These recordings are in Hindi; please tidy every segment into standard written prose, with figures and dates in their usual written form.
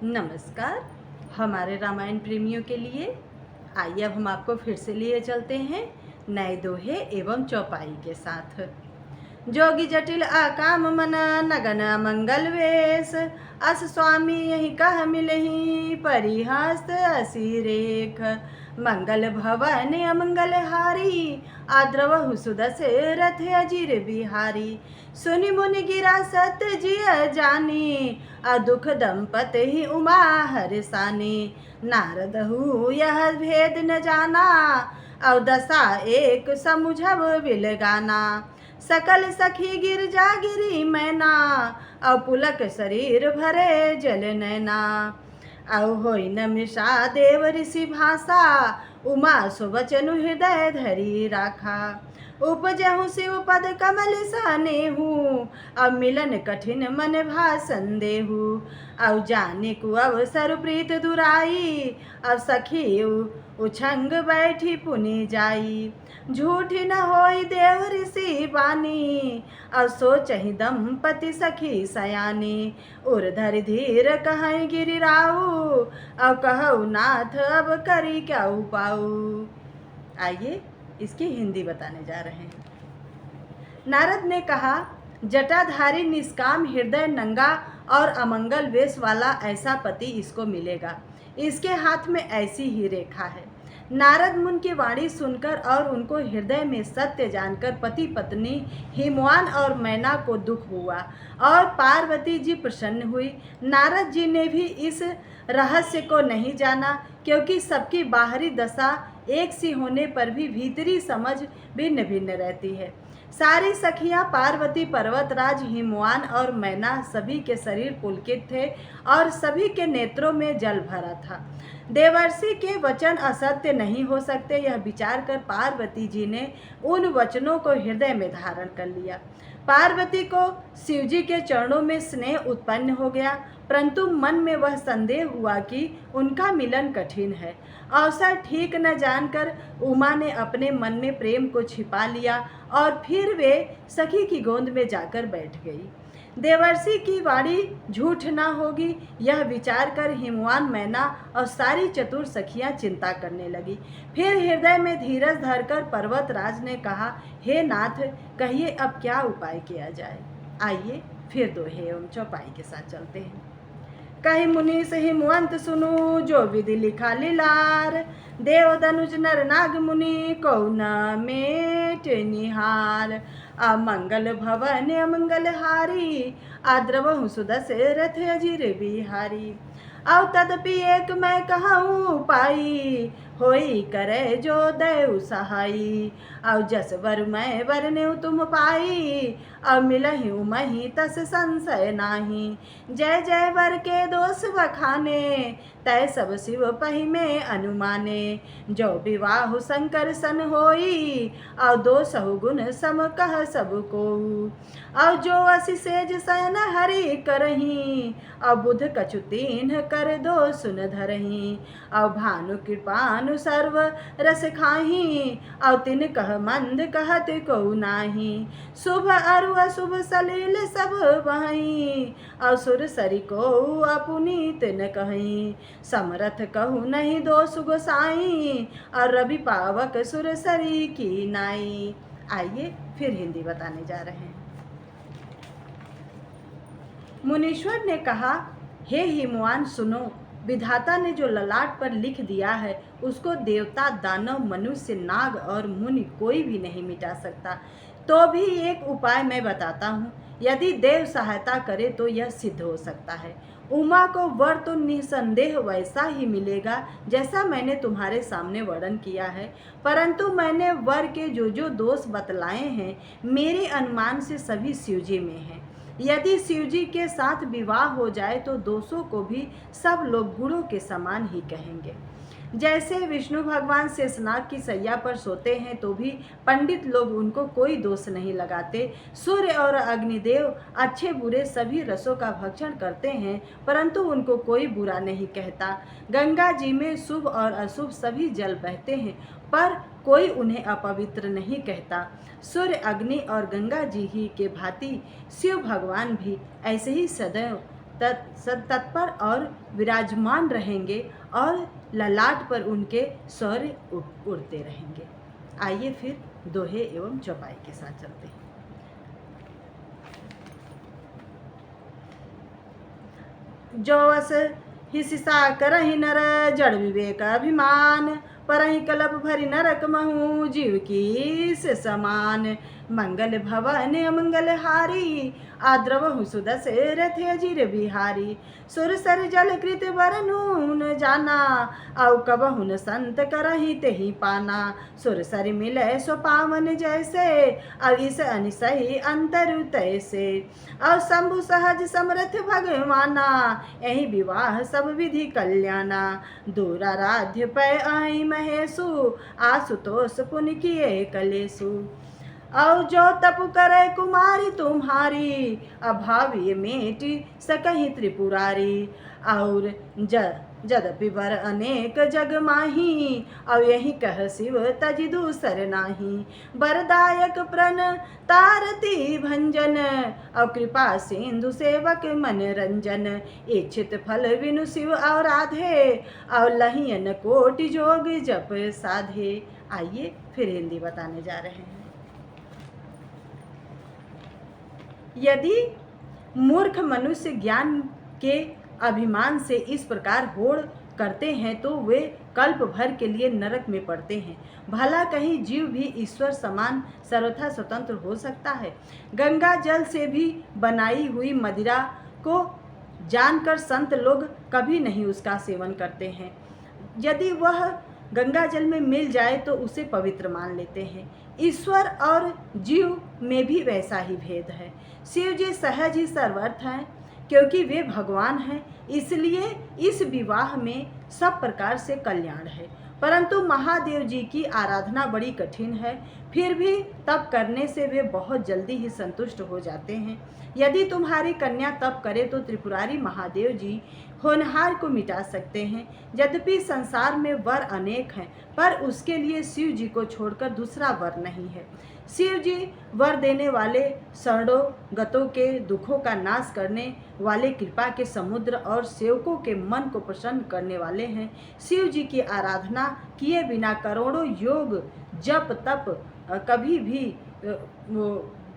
नमस्कार। हमारे रामायण प्रेमियों के लिए आइए अब हम आपको फिर से लिए चलते हैं नए दोहे एवं चौपाई के साथ। जोगी जटिल आकाम मन नगन मंगल वेश, अस स्वामी यही कह मिलही परिहस्त असी रेख। मंगल भवन अमंगल हारी, आद्रवहु सुदशरथ अजीर बिहारी। सुनि मुनि गिरा सत्य जिय जानी, अदुख दंपति ही उमा हरसानी। नारदहु यह भेद न जाना, अवदशा एक समुझब बिलगाना। सकल सखी गिरजा गिरी मैना, अव पुलक शरीर भरे जल नैना। अव होई न मृषा देव ऋषि भाषा, उमा सुवचनु हृदय धरी राखा। उपजहु शिव पद कमल सनेहु, अब मिलन कठिन मन भा संदेहु। अब जाने को अवसर प्रीत दुराई, अब सखी उछंग बैठी पुनि जाई। झूठी न होई देव ऋषि बानी, अब सोचहि दंपति सखी सयानी। उर्धर धीर कहै गिरिराऊ, अब कहु नाथ अब करी क्या उपाऊ। आइए इसकी हिंदी बताने जा रहे हैं। नारद ने कहा, जटाधारी निष्काम हृदय नंगा और अमंगल वेश वाला ऐसा पति इसको मिलेगा। इसके हाथ में ऐसी ही रेखा है। नारद मुनि की वाणी सुनकर और उनको हृदय में सत्य जानकर पति पत्नी हिमवान और मैना को दुख हुआ और पार्वती जी प्रसन्न हुई। नारद जी ने भी इस रहस्य को नहीं जाना, क्योंकि सबकी बाहरी दशा एक सी होने पर भी भीतरी समझ भिन्न भिन्न रहती है। सारी सखियां पार्वती, पर्वतराज, हिमवान और मैना सभी के शरीर पुलकित थे और सभी के नेत्रों में जल भरा था। देवर्षि के वचन असत्य नहीं हो सकते, यह विचार कर पार्वती जी ने उन वचनों को हृदय में धारण कर लिया। पार्वती को शिवजी के चरणों में स्नेह उत्पन्न हो गया, परंतु मन में वह संदेह हुआ कि उनका मिलन कठिन है। अवसर ठीक न जानकर उमा ने अपने मन में प्रेम को छिपा लिया और फिर वे सखी की गोद में जाकर बैठ गई। देवर्षि की वाणी झूठ न होगी, यह विचार कर हिमवान, मैना और सारी चतुर सखियां चिंता करने लगी। फिर हृदय में धीरज धरकर पर्वतराज ने कहा, हे नाथ, कहिए अब क्या उपाय किया जाए। आइए फिर दोहे एवं चौपाई के साथ चलते हैं। कही मुनि से हिमवंत सुनु, जो विधि लिखा लीलार। देव दनुज नर नाग मुनि, को न मेट निहार। अमंगल भवन अमंगल हारी, आद्रवहु सुदशरथ अजीर बिहारी। अब तदपि एक मैं कहूँ पाई, होई करे जो दयु सहाई। अब जस वर मैं वरनेउ तुम पाई, अब मिलहि उमहि तस संशय नाही। जय जय वर के दोष बखाने, तय सब शिव पहि में अनुमाने। जो विवाह शंकर सन होई, अब दोषहु गुण सम कह सब कोउ। अब जो असी सेज शयन हरि करही, अब बुध कछु तीन्ह कर दो सुन धरही। अब भानु कृपानु सर्व रस खाही, अब तिन कह मंद कहत को नाही। शुभ अरु अशुभ सलील सब बहई, अब सुर सरि को अपुनीत न कहीं। समरथ कहु नहीं दोष गोसाई, और रवि पावक सुर सरी की नाई। आइए फिर हिंदी बताने जा रहे हैं। मुनीश्वर ने कहा, हे हिमवान सुनो, विधाता ने जो ललाट पर लिख दिया है उसको देवता, दानव, मनुष्य, नाग और मुनि कोई भी नहीं मिटा सकता। तो भी एक उपाय मैं बताता हूँ, यदि देव सहायता करे तो यह सिद्ध हो सकता है। उमा को वर तो निसंदेह वैसा ही मिलेगा जैसा मैंने तुम्हारे सामने वर्णन किया है, परंतु मैंने वर के जो जो दोष बतलाए हैं मेरे अनुमान से सभी शिवजी में हैं। यदि शिवजी के साथ विवाह हो जाए तो दोषों को भी सब लोग गुणों के समान ही कहेंगे। जैसे विष्णु भगवान शेषनाग की सैया पर सोते हैं तो भी पंडित लोग उनको कोई दोष नहीं लगाते। सूर्य और अग्निदेव अच्छे बुरे सभी रसों का भक्षण करते हैं, परंतु उनको कोई बुरा नहीं कहता। गंगा जी में शुभ और अशुभ सभी जल बहते हैं, पर कोई उन्हें अपवित्र नहीं कहता। सूर्य, अग्नि और गंगा जी ही के भांति शिव भगवान भी ऐसे ही सदैव तत्पर और विराजमान रहेंगे और ललाट पर उनके शौर्य उड़ते रहेंगे। आइए फिर दोहे एवं चौपाई के साथ चलते हैं। जो अस हिस्सा करहि नर जड़ विवेक अभिमान, परहि कलप भरि नरक महु जीव की से समान। मंगल भवन अमंगल हारी, आद्रवहु सुदशरथ अजिर बिहारी। सुरसर जल कृत बरनू न जाना, औ कबहुन संत करहि तेहि पाना। सुरसर मिलै सो पावन जैसे, अब इस अनिसहि अंतर तैसे। और शंभु सहज समरथ भगवाना, यही विवाह सब विधि कल्याणा। दूराराध्य पै आई महेशु, आशुतोष पुन किए कलेशु। और जो तप करे कुमारी तुम्हारी, अभावी मेटी सकहि त्रिपुरारी। और जदपि वर अनेक जग माही, और यही कह शिव तजि दूसर नाही। वरदायक प्रण तारती भंजन, और कृपा सिंधु सेवक मन रंजन। इच्छित फल विनु शिव और राधे, और लहियन कोटि जोग जप साधे। आइए फिर हिंदी बताने जा रहे हैं। यदि मूर्ख मनुष्य ज्ञान के अभिमान से इस प्रकार होड़ करते हैं तो वे कल्प भर के लिए नरक में पड़ते हैं। भला कहीं जीव भी ईश्वर समान सर्वथा स्वतंत्र हो सकता है? गंगा जल से भी बनाई हुई मदिरा को जानकर संत लोग कभी नहीं उसका सेवन करते हैं। यदि वह गंगा जल में मिल जाए तो उसे पवित्र मान लेते हैं। ईश्वर और जीव में भी वैसा ही भेद है। शिव जी सहज ही सर्वर्थ हैं, क्योंकि वे भगवान हैं, इसलिए इस विवाह में सब प्रकार से कल्याण है। परंतु महादेव जी की आराधना बड़ी कठिन है, फिर भी तप करने से वे बहुत जल्दी ही संतुष्ट हो जाते हैं। यदि तुम्हारी कन्या तप करे तो त्रिपुरारी महादेव जी होनहार को मिटा सकते हैं। यद्यपि संसार में वर अनेक हैं, पर उसके लिए शिव जी को छोड़कर दूसरा वर नहीं है। शिव जी वर देने वाले, शरणोगतों के दुखों का नाश करने वाले, कृपा के समुद्र और सेवकों के मन को प्रसन्न करने वाले हैं। शिव जी की आराधना किए बिना करोड़ों योग जप तप कभी भी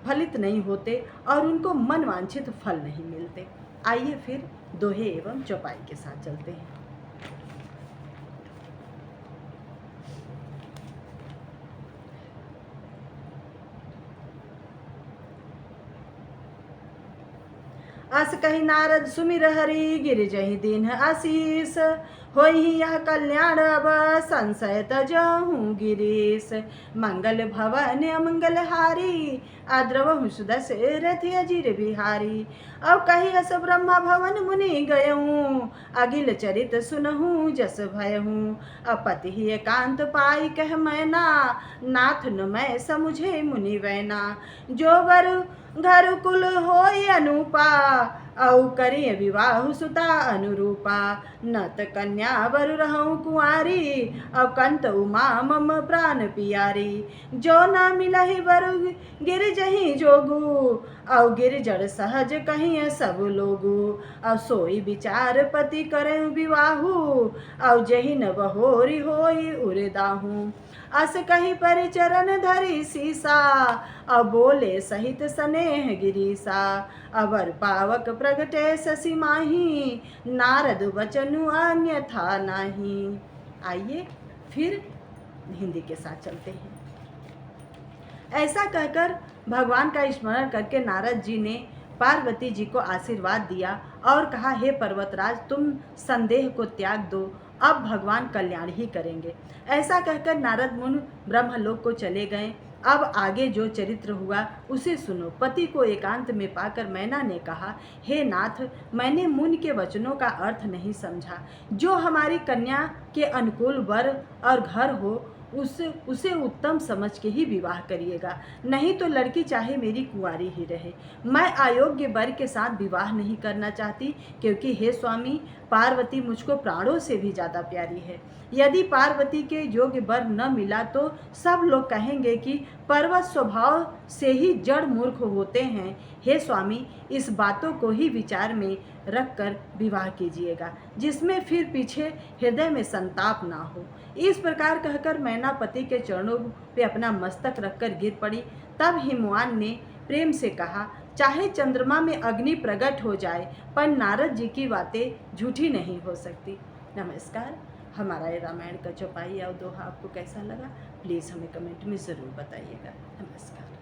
फलित नहीं होते और उनको मन वांछित फल नहीं मिलते। आइए फिर दोहे एवं चौपाई के साथ चलते हैं। अस कही नारद सुमिर हरि, गिरिजहि दीन आशीष। होई यह कल्याण अब संशय तजहूँ गिरीश। मंगल भवन अमंगल हारी, आद्रवहु सुदशरथ अजिर बिहारी। अब कही अस ब्रह्मा भवन मुनि गयहूँ, अगिल चरित सुनहूँ जस भयहूँ। अपति ही एकांत पाई कह मैना, नाथ न मैं समुझे मुनि वैना। जो वर घर कुल होई अनुपा, औ करिय विवाह सुता अनुरूपा। नत कन्या वर रहूं कुंवारी, अब कंत उमा मम प्राण पियारी। जो न मिलहि वर गिरजहि जोगु, औ गिरजड़ सहज कहिय सब लोगु। अब सोई विचार पति करे विवाहु, औ जहि न बहोरी होई उरदाहू। अस कही परिचरण धरी सीसा, अब बोले सहित स्नेह गिरीसा। अवर पावक प्रगटे शशि माही, नारद वचनु अन्यथा नाही। आइए फिर हिंदी के साथ चलते हैं। ऐसा कहकर भगवान का स्मरण करके नारद जी ने पार्वती जी को आशीर्वाद दिया और कहा, हे पर्वतराज, तुम संदेह को त्याग दो, अब भगवान कल्याण ही करेंगे। ऐसा कहकर नारद मुनि ब्रह्मलोक को चले गए। अब आगे जो चरित्र हुआ उसे सुनो। पति को एकांत में पाकर मैना ने कहा, हे नाथ, मैंने मुनि के वचनों का अर्थ नहीं समझा। जो हमारी कन्या के अनुकूल वर और घर हो उसे उत्तम समझ के ही विवाह करिएगा, नहीं तो लड़की चाहे मेरी कुंवारी ही रहे। मैं अयोग्य वर के साथ विवाह नहीं करना चाहती, क्योंकि हे स्वामी, पार्वती मुझको प्राणों से भी ज़्यादा प्यारी है। यदि पार्वती के योग्य वर न मिला तो सब लोग कहेंगे कि पर्वत स्वभाव से ही जड़ मूर्ख होते हैं। हे स्वामी, इस बातों को ही विचार में रखकर विवाह कीजिएगा, जिसमें फिर पीछे हृदय में संताप ना हो। इस प्रकार कहकर मैना पति के चरणों पे अपना मस्तक रखकर गिर पड़ी। तब हिमवान ने प्रेम से कहा, चाहे चंद्रमा में अग्नि प्रकट हो जाए, पर नारद जी की बातें झूठी नहीं हो सकती। नमस्कार। हमारा ये रामायण का चौपाई या दोहा आपको कैसा लगा, प्लीज़ हमें कमेंट में ज़रूर बताइएगा। नमस्कार।